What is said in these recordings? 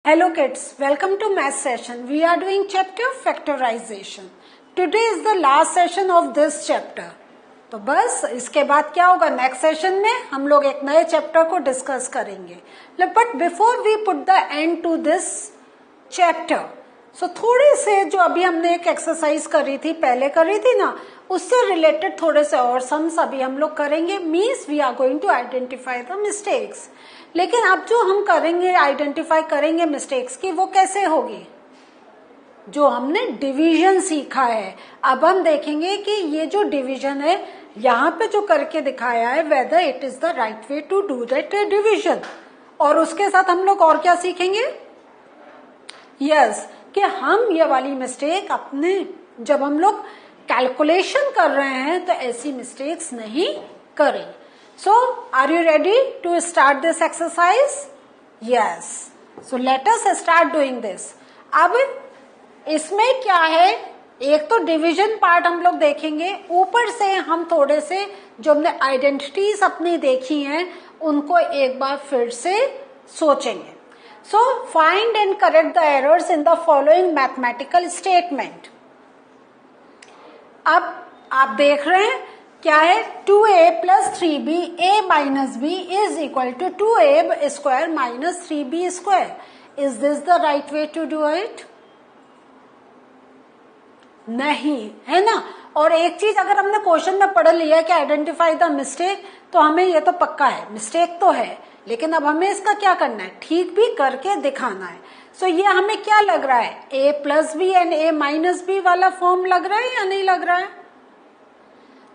Hello kids, welcome to math session. We are doing chapter factorization. Today is the last session of this chapter. तो बस इसके बाद क्या होगा, next session में हम लोग एक नए चैप्टर को डिस्कस करेंगे. But before we put the end to this chapter, so थोड़े से जो अभी हमने एक एक्सरसाइज करी थी, पहले करी थी ना, उससे रिलेटेड थोड़े से और सम्स अभी हम लोग करेंगे. Means we are going to identify the mistakes. लेकिन अब जो हम करेंगे, आइडेंटिफाई करेंगे मिस्टेक्स की, वो कैसे होगी? जो हमने डिवीजन सीखा है, अब हम देखेंगे कि ये जो डिवीजन है, यहाँ पे जो करके दिखाया है, whether it is the right way to do that division. और उसके साथ हम लोग और क्या सीखेंगे? यस, कि हम ये वाली मिस्टेक अपने जब हम लोग कैलकुलेशन कर रहे हैं तो ऐसी मिस्टेक्स नहीं करें. So, are you ready to start this exercise? Yes. So, let us start doing this. अब इसमें क्या है, एक तो डिवीजन पार्ट हम लोग देखेंगे, ऊपर से हम थोड़े से जो हमने आइडेंटिटीज अपनी देखी हैं उनको एक बार फिर से सोचेंगे. So, find and correct the errors in the following mathematical statement. अब आप देख रहे हैं क्या है, 2a plus 3b a minus b is equal to 2a square minus 3b square. Is this the right way to do it? नहीं, है ना. और एक चीज अगर हमने क्वेश्चन में पढ़ लिया कि आइडेंटिफाई द मिस्टेक, तो हमें ये तो पक्का है, मिस्टेक तो है, लेकिन अब हमें इसका क्या करना है, ठीक भी करके दिखाना है. सो ये हमें क्या लग रहा है, a plus b and a minus b वाला फॉर्म लग रहा है या नहीं लग रहा है?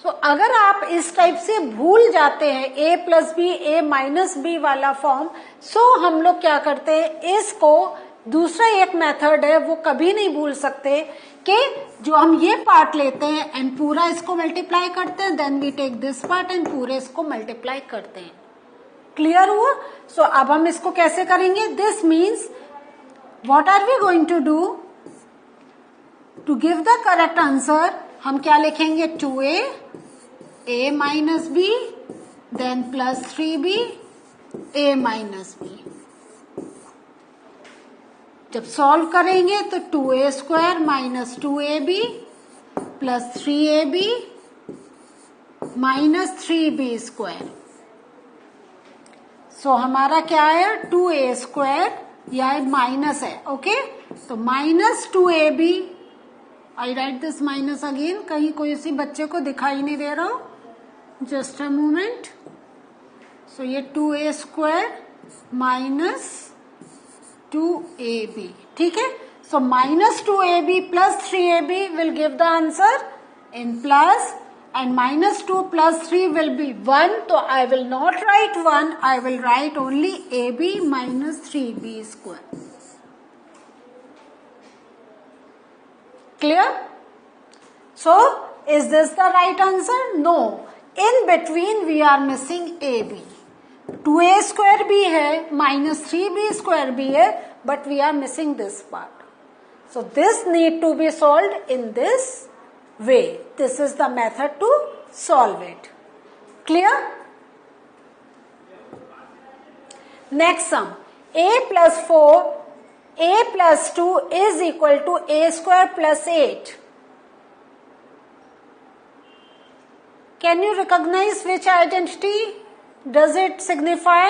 तो अगर आप इस टाइप से भूल जाते हैं a plus b a minus b वाला फॉर्म, सो हम लोग क्या करते हैं, इसको दूसरा एक मेथड है वो कभी नहीं भूल सकते, कि जो हम ये पार्ट लेते हैं एंड पूरा इसको मल्टीप्लाई करते हैं, then we take this part and पूरे इसको मल्टीप्लाई करते हैं. क्लियर हुआ? सो अब हम इसको कैसे करेंगे? This means what are we going to do to give the correct answer? हम क्या लिखेंगे, 2a a minus B then plus 3b a minus B. जब सॉल्व करेंगे तो 2a square minus 2ab plus 3ab minus 3b square. So हमारा क्या है, 2a square, या माइनस है, ओके. तो minus 2ab, I right this minus again, कहीं कोई सी बच्चे को दिखाई नहीं दे रहा, जस्ट अ मोमेंट. सो ये 2a स्क्वायर माइनस 2ab, ठीक है. So minus 2ab plus 3ab will give the answer in plus, and minus 2 plus 3 will be 1. तो I will not right 1, I will write only ab minus 3b square. Clear? So, is this the right answer? No. In between we are missing AB. 2a square भी है, minus 3b square भी है, but we are missing this part. So, this need to be solved in this way. This is the method to solve it. Clear? Next sum. A plus 4 a plus 2 is equal to a square plus 8. Can you recognize which identity does it signify?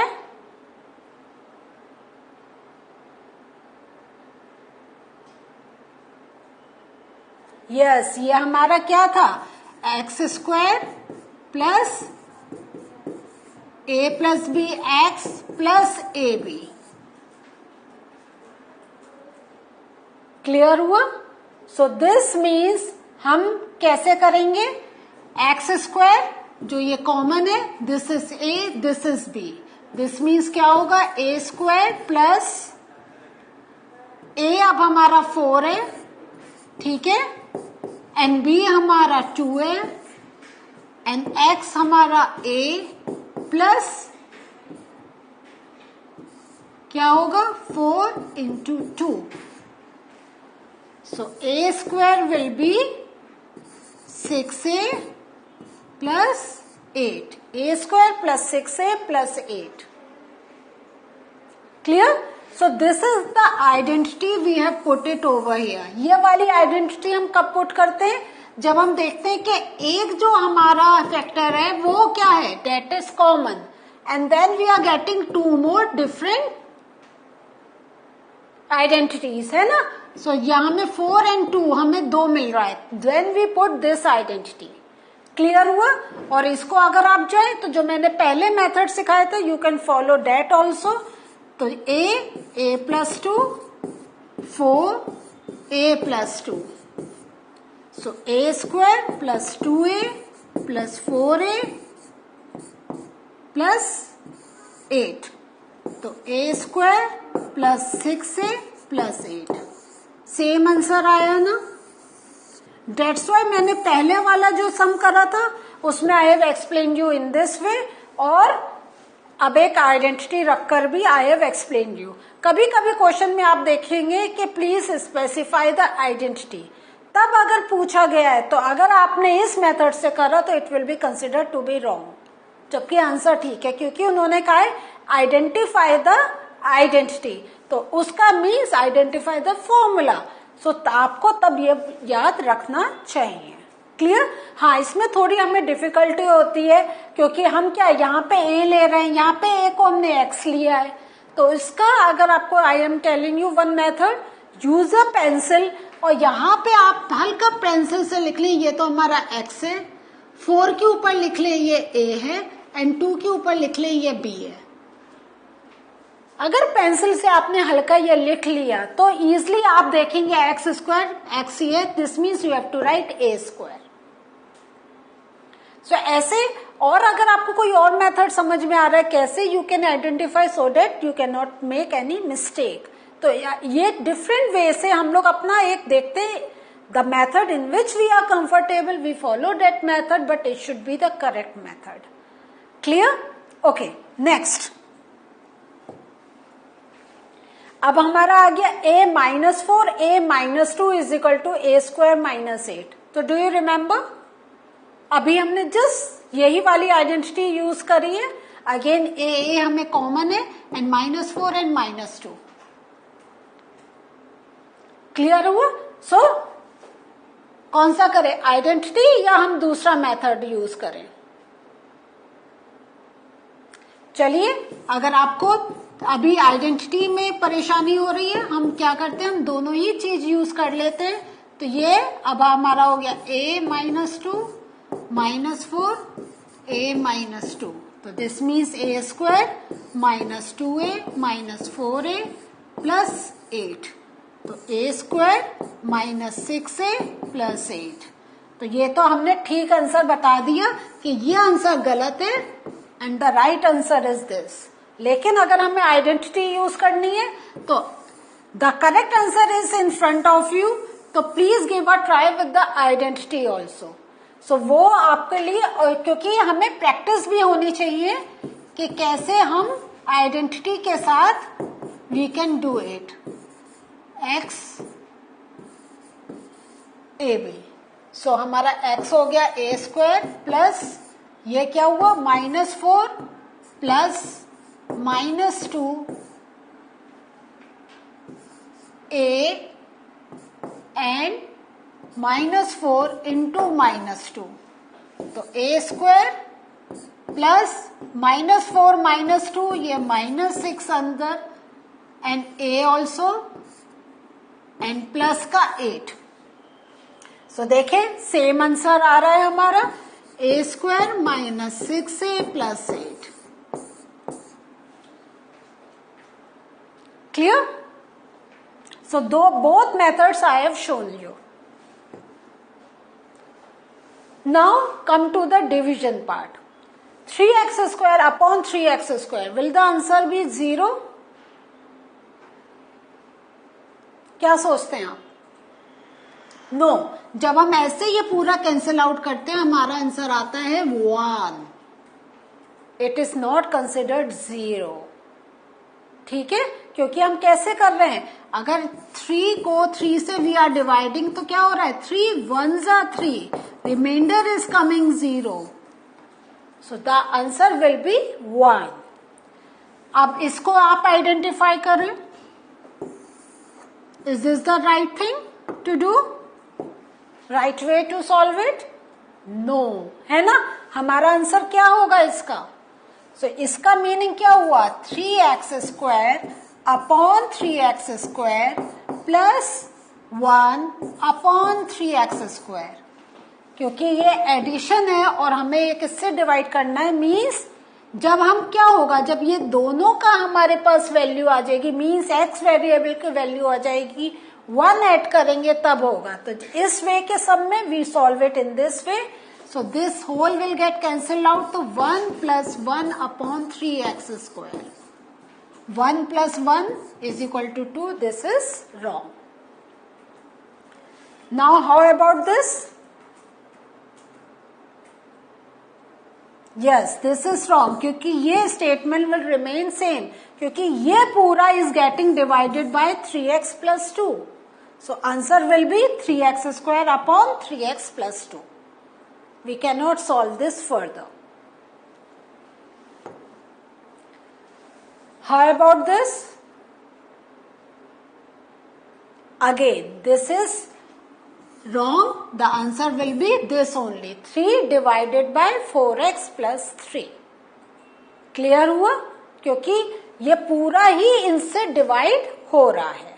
Yes, ये हमारा क्या था, x square plus a plus b x plus a b. Clear हुआ? So this means हम कैसे करेंगे, x square जो ये कॉमन है, this is a, this is b. This means क्या होगा, ए स्क्वायर प्लस ए अब हमारा 4 है, ठीक है, एंड बी हमारा 2 है, एंड एक्स हमारा ए प्लस क्या होगा, 4 into 2. So, a square will be 6a plus 8. a square plus 6a plus 8. Clear? So this is the identity we have put it over here. ये वाली आइडेंटिटी हम कब put करते हैं, जब हम देखते हैं कि एक जो हमारा फैक्टर है वो क्या है, that is common, and then we are getting to more different identities, है ना। सो यहाँ में 4 and 2 हमें 2 मिल रहा है, then we put this identity. Clear हुआ। और इसको अगर आप जाए तो जो मैंने पहले मेथड सिखाए थे, you can follow that also. तो a plus 2, 4a plus 2, so a square plus 2a plus 4a plus 8, तो a square plus 6a plus 8, same answer आया ना। डेट्स वाई मैंने पहले वाला जो सम करा था उसमें I have explain you in this वे, और अब एक आइडेंटिटी रखकर भी आई हैव एक्सप्लेन यू। कभी कभी क्वेश्चन में आप देखेंगे कि प्लीज स्पेसिफाई द आइडेंटिटी, तब अगर पूछा गया है तो अगर आपने इस मेथड से करा तो it will be considered to be wrong, जबकि आंसर ठीक है, क्योंकि उन्होंने कहा है आइडेंटिफाई द आइडेंटिटी, तो उसका मीन्स आइडेंटिफाई द फॉर्मूला। सो आपको तब ये याद रखना चाहिए। क्लियर। हाँ, इसमें थोड़ी हमें डिफिकल्टी होती है क्योंकि हम क्या यहाँ पे ए ले रहे हैं, यहाँ पे ए को हमने एक्स लिया है, तो इसका अगर आपको I am telling you one method, use a pencil, और यहाँ पे आप हल्का पेंसिल से लिख लें ये तो हमारा एक्स है, 4 के ऊपर लिख लें ये ए है, एंड 2 के ऊपर लिख लें ये बी है। अगर पेंसिल से आपने हल्का ये लिख लिया तो इजिली आप देखेंगे एक्स स्क्वायर एक्स ही है, this means you have to write a square. So ऐसे, और अगर आपको कोई और मेथड समझ में आ रहा है कैसे you can identify so that you can not make any mistake, तो ये डिफरेंट वे से हम लोग अपना एक देखते हैं, the method in which we are comfortable we follow that method, but it should be the correct method. Clear. Okay, next. अब हमारा आ गया a minus 4 a minus 2 is equal to a square minus 8। तो do you remember, अभी हमने just यही वाली identity use करी है। अगेन a हमें कॉमन है, एंड -4 एंड -2। क्लियर हुआ। सो कौन सा करें, आइडेंटिटी या हम दूसरा मेथड यूज करें। चलिए, अगर आपको अभी आइडेंटिटी में परेशानी हो रही है, हम क्या करते हैं, हम दोनों ही चीज यूज कर लेते हैं। तो ये अब हमारा हो गया a -2 -4 a -2, तो this means a square -2a -4a plus 8, तो a स्क्वायर -6a प्लस 8। तो ये तो हमने ठीक आंसर बता दिया कि ये आंसर गलत है and the right answer is this. लेकिन अगर हमें आइडेंटिटी यूज करनी है तो the correct answer is in front of you, तो please give a try with the identity also. So वो आपके लिए, क्योंकि हमें प्रैक्टिस भी होनी चाहिए कि कैसे हम आइडेंटिटी के साथ we can do it. X a b, so हमारा एक्स हो गया ए स्क्वायर प्लस ये क्या हुआ -4 प्लस -2 a एंड -4 इंटू -2, तो a स्क्वायर प्लस -4 -2 ये -6 अंदर, and a also, and plus का 8। सो देखें सेम आंसर आ रहा है हमारा, a square -6a plus 8। Clear? So both methods I have shown you. Now come to the division part. 3x square upon 3x square. Will the answer be 0? क्या सोचते हैं आप? No. जब हम ऐसे ये पूरा कैंसिल आउट करते हैं हमारा आंसर आता है 1. It is not considered 0. ठीक है, क्योंकि हम कैसे कर रहे हैं, अगर 3 को 3 से वी आर डिवाइडिंग तो क्या हो रहा है, 3 1s are 3, remainder is coming 0, so the answer will be 1। अब इसको आप आइडेंटिफाई करें, Is this the right thing to do? Right way to solve it? No, है ना? हमारा आंसर क्या होगा इसका? So इसका मीनिंग क्या हुआ? 3x² upon 3x² plus 1 upon 3x², क्योंकि ये एडिशन है और हमें ये किससे डिवाइड करना है, मीन्स जब हम क्या होगा, जब ये दोनों का हमारे पास वैल्यू आ जाएगी, मीन्स x वेरिएबल की वैल्यू आ जाएगी, 1 ऐड करेंगे तब होगा. तो इस वे के सम में we solve it in this way. So this whole will get cancelled out. तो 1 + 1 upon 3x². 1 + 1 is equal to 2. This is wrong. Now how about this? Yes, this is wrong, क्योंकि ये स्टेटमेंट विल रिमेन सेम, क्योंकि ये पूरा is getting divided by 3x + 2. So answer will be 3x² upon 3x + 2. We can not solve this further. How about this? Again this is wrong. The answer will be this only, 3 divided by 4x + 3. Clear हुआ? क्योंकि ये पूरा ही इनसे divide हो रहा है.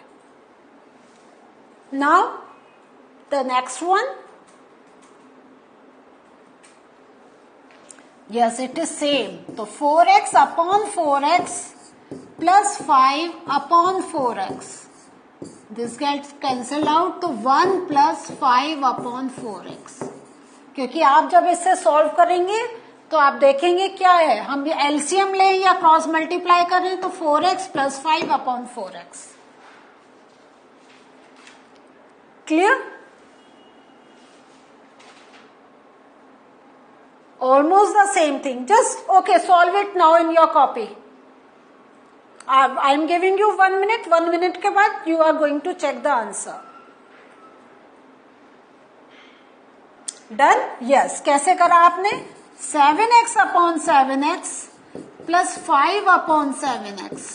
Now the next one. Yes, it is same. तो 4x upon 4x plus 5 upon 4x. This gets cancelled out. तो 1 + 5 अपॉन 4x. क्योंकि आप जब इससे सॉल्व करेंगे तो आप देखेंगे क्या है, हम एलसीएम लें या क्रॉस मल्टीप्लाई करें, तो 4x + 5 upon 4x. Clear? Almost the same thing. Just okay, solve it now in your copy. I am giving you 1 minute. 1 minute के बाद you are going to check the answer. Done? Yes. कैसे करा आपने? 7x upon 7x plus 5 upon 7x.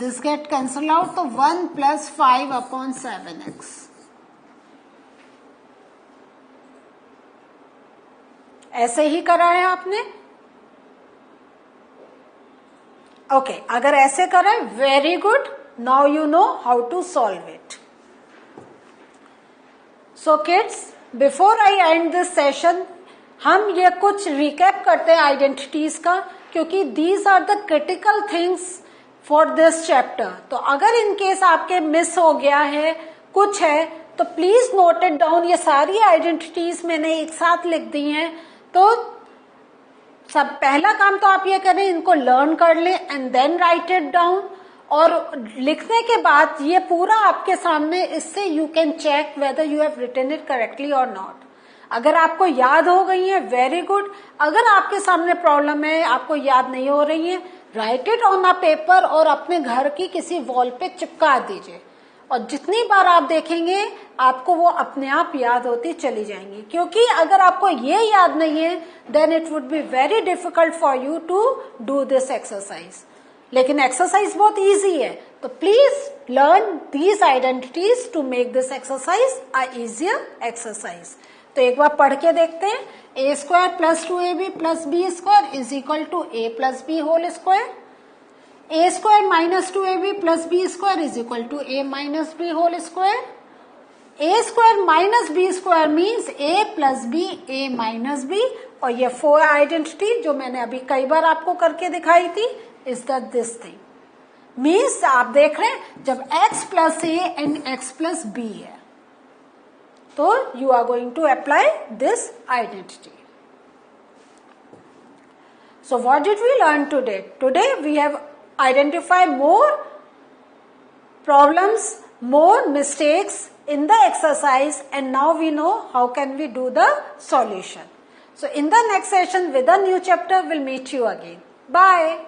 This get cancelled out. तो 1 + 5 upon 7x. ऐसे ही करा है आपने? ओके, अगर ऐसे करें, very good. Now you know how to solve it. So kids, before I end this session, हम ये कुछ रिकैप करते हैं आइडेंटिटीज का, क्योंकि these are the critical things for this chapter. तो अगर इन केस आपके मिस हो गया है, कुछ है, तो प्लीज नोट इट डाउन. ये सारी आइडेंटिटीज मैंने एक साथ लिख दी हैं. तो सब पहला काम तो आप ये करें, इनको लर्न कर लें and then write it down. और लिखने के बाद ये पूरा आपके सामने, इससे you can check whether you have written it correctly और नॉट. अगर आपको याद हो गई है, वेरी गुड. अगर आपके सामने प्रॉब्लम है, आपको याद नहीं हो रही है, right it on a paper और अपने घर की किसी वॉल पे चिपका दीजिए. और जितनी बार आप देखेंगे, आपको वो अपने आप याद होती चली जाएंगी. क्योंकि अगर आपको ये याद नहीं है, then it would be very difficult for you to do this exercise. लेकिन एक्सरसाइज बहुत इजी है. तो please learn these identities to make this exercise a easier exercise. तो एक बार पढ़ के देखते हैं. a² + 2ab + b² is equal to a + b whole square. a² - 2ab + b² is equal to a - b whole square. a² - b² means a + b a - b. और ये 4 identity जो मैंने अभी कई बार आपको करके दिखाई थी, is the this thing. Means आप देख रहे हैं, जब x + a and x + b है, तो you are going to apply this identity. So what did we learn today? Today we have identified more problems, more mistakes in the exercise, and now we know how can we do the solution. So in the next session with a new chapter, we'll meet you again. Bye.